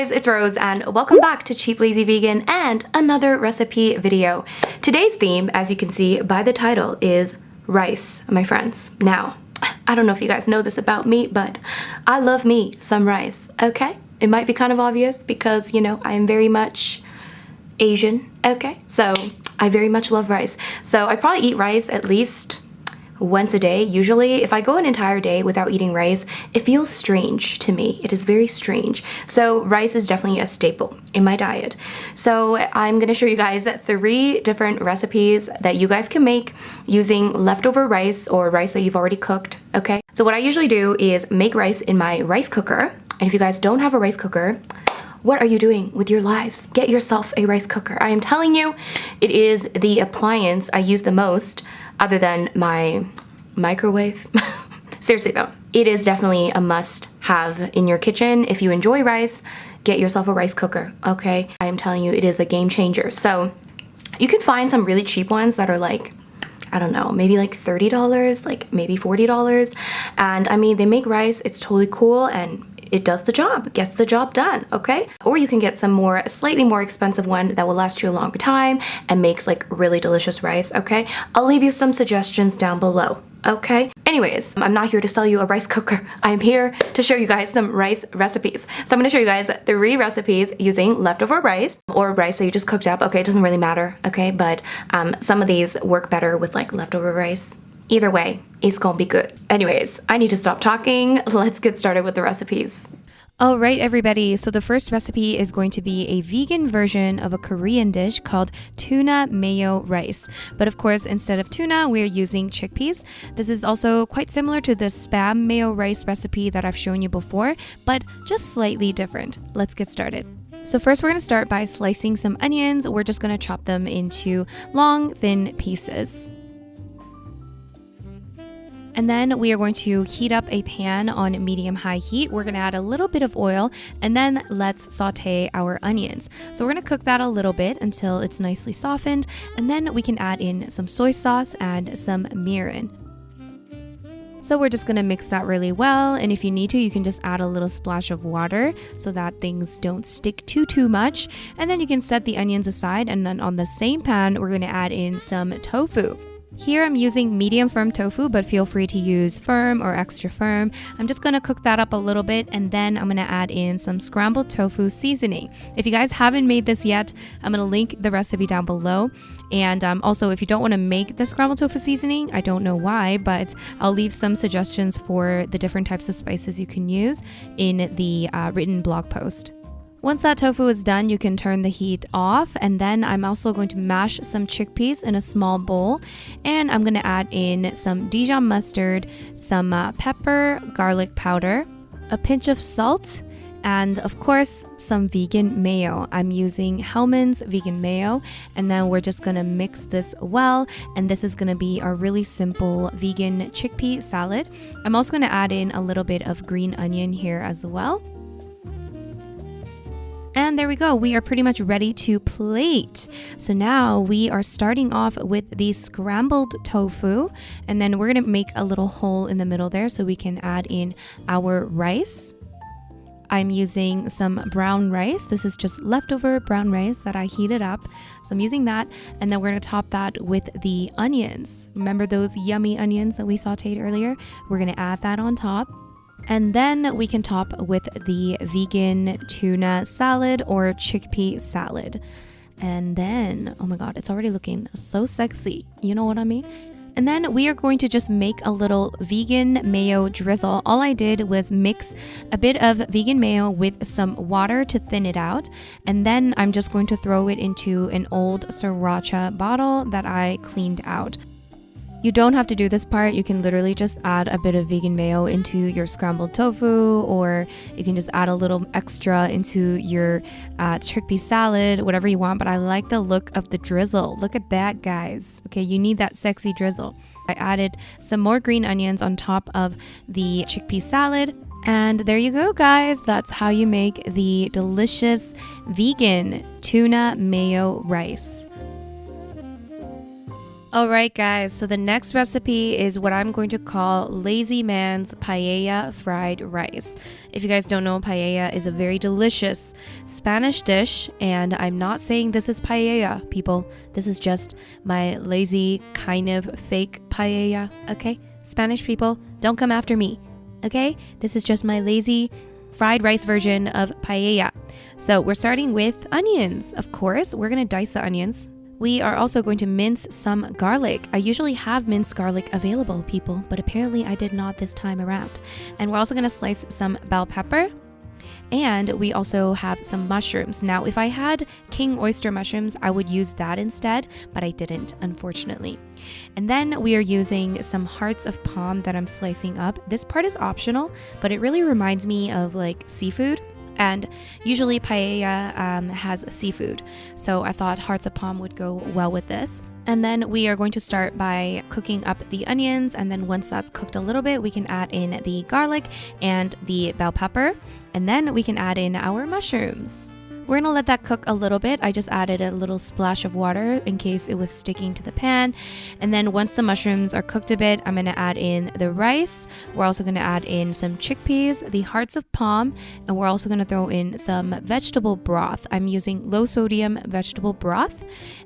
guys, it's Rose and welcome back to Cheap Lazy Vegan and another recipe video. Today's theme, as you can see by the title, is rice, my friends. Now, I don't know if you guys know this about me, but I love me some rice, okay? It might be kind of obvious because, you know, I am very much Asian, okay? So I very much love rice. So I probably eat rice at least once a day. Usually if I go an entire day without eating rice, it feels strange to me. It is very strange. So rice is definitely a staple in my diet. So I'm gonna show you guys 3 different recipes that you guys can make using leftover rice or rice that you've already cooked, okay? So what I usually do is make rice in my rice cooker. And if you guys don't have a rice cooker, what are you doing with your lives? Get yourself a rice cooker. I am telling you, it is the appliance I use the most other than my microwave. Seriously though, it is definitely a must-have in your kitchen. If you enjoy rice, get yourself a rice cooker, okay? I am telling you, it is a game changer. So you can find some really cheap ones that are like, I don't know, maybe like $30, like maybe $40. And I mean, they make rice, it's totally cool, and it does the job, gets the job done, okay? Or you can get some slightly more expensive one that will last you a longer time and makes like really delicious rice, okay? I'll leave you some suggestions down below, okay? Anyways, I'm not here to sell you a rice cooker. I'm here to show you guys some rice recipes. So I'm gonna show you guys 3 recipes using leftover rice or rice that you just cooked up, okay? It doesn't really matter, okay? But some of these work better with like leftover rice. Either way, it's gonna be good. Anyways, I need to stop talking. Let's get started with the recipes. All right, everybody. So the first recipe is going to be a vegan version of a Korean dish called tuna mayo rice. But of course, instead of tuna, we're using chickpeas. This is also quite similar to the spam mayo rice recipe that I've shown you before, but just slightly different. Let's get started. So first we're going to start by slicing some onions. We're just going to chop them into long, thin pieces. And then we are going to heat up a pan on medium-high heat. We're going to add a little bit of oil and then let's saute our onions. So we're going to cook that a little bit until it's nicely softened, and then we can add in some soy sauce and some mirin. So we're just going to mix that really well, and if you need to, you can just add a little splash of water so that things don't stick too much. And then you can set the onions aside, and then on the same pan, we're going to add in some tofu. Here I'm using medium firm tofu, but feel free to use firm or extra firm. I'm just going to cook that up a little bit, and then I'm going to add in some scrambled tofu seasoning. If you guys haven't made this yet, I'm going to link the recipe down below. And also, if you don't want to make the scrambled tofu seasoning, I don't know why, but I'll leave some suggestions for the different types of spices you can use in the written blog post. Once that tofu is done, you can turn the heat off, and then I'm also going to mash some chickpeas in a small bowl, and I'm going to add in some Dijon mustard, some pepper, garlic powder, a pinch of salt, and of course some vegan mayo. I'm using Hellmann's vegan mayo, and then we're just going to mix this well, and this is going to be our really simple vegan chickpea salad. I'm also going to add in a little bit of green onion here as well. And there we go, we are pretty much ready to plate. So now we are starting off with the scrambled tofu, and then we're gonna make a little hole in the middle there so we can add in our rice. I'm using some brown rice. This is just leftover brown rice that I heated up. So I'm using that, and then we're gonna top that with the onions. Remember those yummy onions that we sauteed earlier? We're gonna add that on top. And then we can top with the vegan tuna salad or chickpea salad. And then, oh my god, it's already looking so sexy. You know what I mean? And then we are going to just make a little vegan mayo drizzle. All I did was mix a bit of vegan mayo with some water to thin it out. And then I'm just going to throw it into an old sriracha bottle that I cleaned out. You don't have to do this part. You can literally just add a bit of vegan mayo into your scrambled tofu, or you can just add a little extra into your chickpea salad, whatever you want. But I like the look of the drizzle. Look at that, guys. Okay, you need that sexy drizzle. I added some more green onions on top of the chickpea salad. And there you go, guys. That's how you make the delicious vegan tuna mayo rice. Alright guys, so the next recipe is what I'm going to call Lazy Man's Paella fried rice. If you guys don't know, paella is a very delicious Spanish dish, and I'm not saying this is paella, people. This is just my lazy kind of fake paella, okay? Spanish people, don't come after me, okay? This is just my lazy fried rice version of paella. So we're starting with onions, of course. We're gonna dice the onions. We are also going to mince some garlic. I usually have minced garlic available, people, but apparently I did not this time around. And we're also going to slice some bell pepper. And we also have some mushrooms. Now, if I had king oyster mushrooms, I would use that instead, but I didn't, unfortunately. And then we are using some hearts of palm that I'm slicing up. This part is optional, but it really reminds me of like seafood. And usually paella has seafood, so I thought hearts of palm would go well with this. And then we are going to start by cooking up the onions, and then once that's cooked a little bit, we can add in the garlic and the bell pepper, and then we can add in our mushrooms. We're gonna let that cook a little bit. I just added a little splash of water in case it was sticking to the pan. And then once the mushrooms are cooked a bit, I'm gonna add in the rice. We're also gonna add in some chickpeas, the hearts of palm, and we're also gonna throw in some vegetable broth. I'm using low sodium vegetable broth.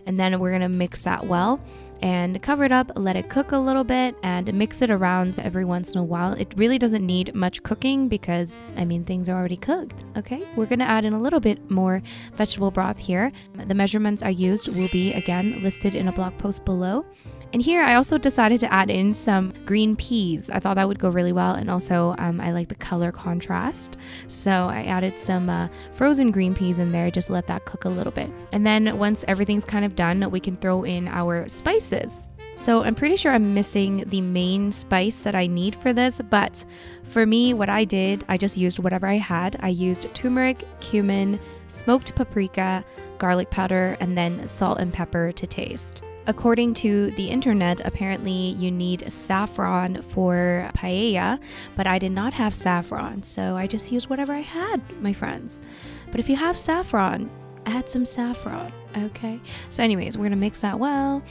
And then we're gonna mix that well and cover it up, let it cook a little bit, and mix it around every once in a while. It really doesn't need much cooking because, I mean, things are already cooked, okay? We're gonna add in a little bit more vegetable broth here. The measurements I used will be, again, listed in a blog post below. And here I also decided to add in some green peas. I thought that would go really well, and also I like the color contrast. So I added some frozen green peas in there, just let that cook a little bit. And then once everything's kind of done, we can throw in our spices. So I'm pretty sure I'm missing the main spice that I need for this, but for me, what I did, I just used whatever I had. I used turmeric, cumin, smoked paprika, garlic powder, and then salt and pepper to taste. According to the internet, apparently you need saffron for paella, but I did not have saffron, so I just used whatever I had, my friends. But if you have saffron, add some saffron, okay? So anyways, we're gonna mix that well,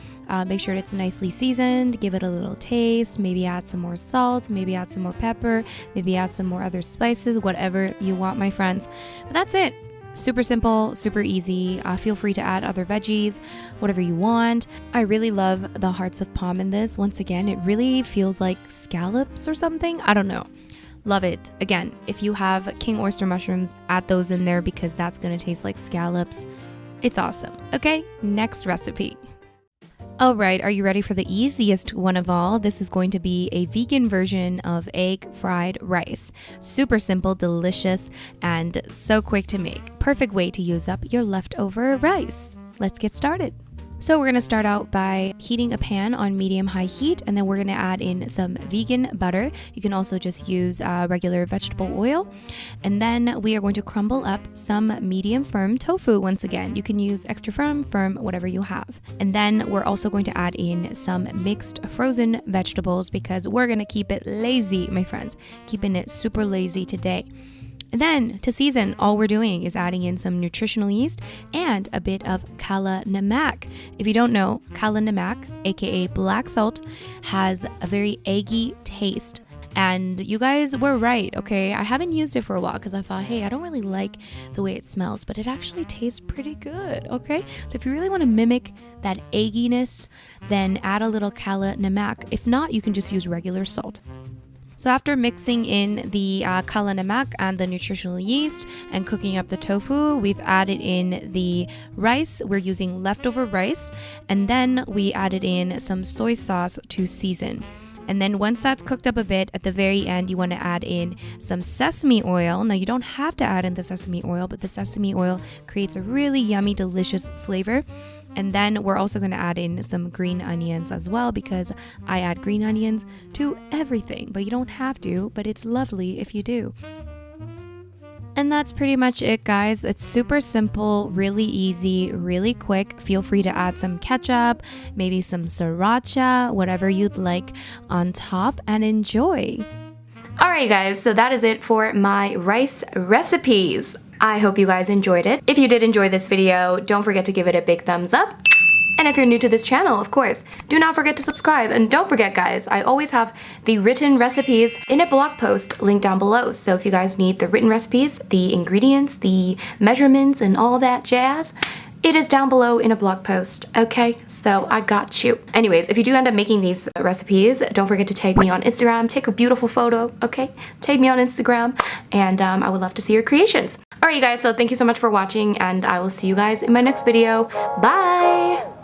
make sure it's nicely seasoned, give it a little taste, maybe add some more salt, maybe add some more pepper, maybe add some more other spices, whatever you want, my friends. But that's it. Super simple, super easy. Feel free to add other veggies, whatever you want. I really love the hearts of palm in this. Once again, it really feels like scallops or something. I don't know. Love it. Again, if you have king oyster mushrooms, add those in there because that's gonna taste like scallops. It's awesome. Okay, next recipe. All right, are you ready for the easiest one of all? This is going to be a vegan version of egg fried rice. Super simple, delicious, and so quick to make. Perfect way to use up your leftover rice. Let's get started. So we're going to start out by heating a pan on medium-high heat, and then we're going to add in some vegan butter. You can also just use regular vegetable oil. And then we are going to crumble up some medium-firm tofu once again. You can use extra firm, whatever you have. And then we're also going to add in some mixed frozen vegetables because we're going to keep it lazy, my friends. Keeping it super lazy today. And then to season, all we're doing is adding in some nutritional yeast and a bit of kala namak. If you don't know, kala namak, aka black salt, has a very eggy taste. And you guys were right, okay? I haven't used it for a while because I thought, hey, I don't really like the way it smells, but it actually tastes pretty good, okay? So if you really want to mimic that egginess, then add a little kala namak. If not, you can just use regular salt. So after mixing in the kala namak and the nutritional yeast and cooking up the tofu, we've added in the rice. We're using leftover rice, and then we added in some soy sauce to season. And then once that's cooked up a bit, at the very end, you want to add in some sesame oil. Now, you don't have to add in the sesame oil, but the sesame oil creates a really yummy, delicious flavor. And then we're also going to add in some green onions as well because I add green onions to everything, but you don't have to, but it's lovely if you do. And that's pretty much it, guys. It's super simple, really easy, really quick. Feel free to add some ketchup, maybe some sriracha, whatever you'd like on top, and enjoy. All right, guys, so that is it for my rice recipes. I hope you guys enjoyed it. If you did enjoy this video, don't forget to give it a big thumbs up. And if you're new to this channel, of course, do not forget to subscribe. And don't forget, guys, I always have the written recipes in a blog post linked down below. So if you guys need the written recipes, the ingredients, the measurements, and all that jazz, it is down below in a blog post, okay? So I got you. Anyways, if you do end up making these recipes, don't forget to tag me on Instagram. Take a beautiful photo, okay? Tag me on Instagram, and I would love to see your creations. All right, you guys, so thank you so much for watching, and I will see you guys in my next video. Bye!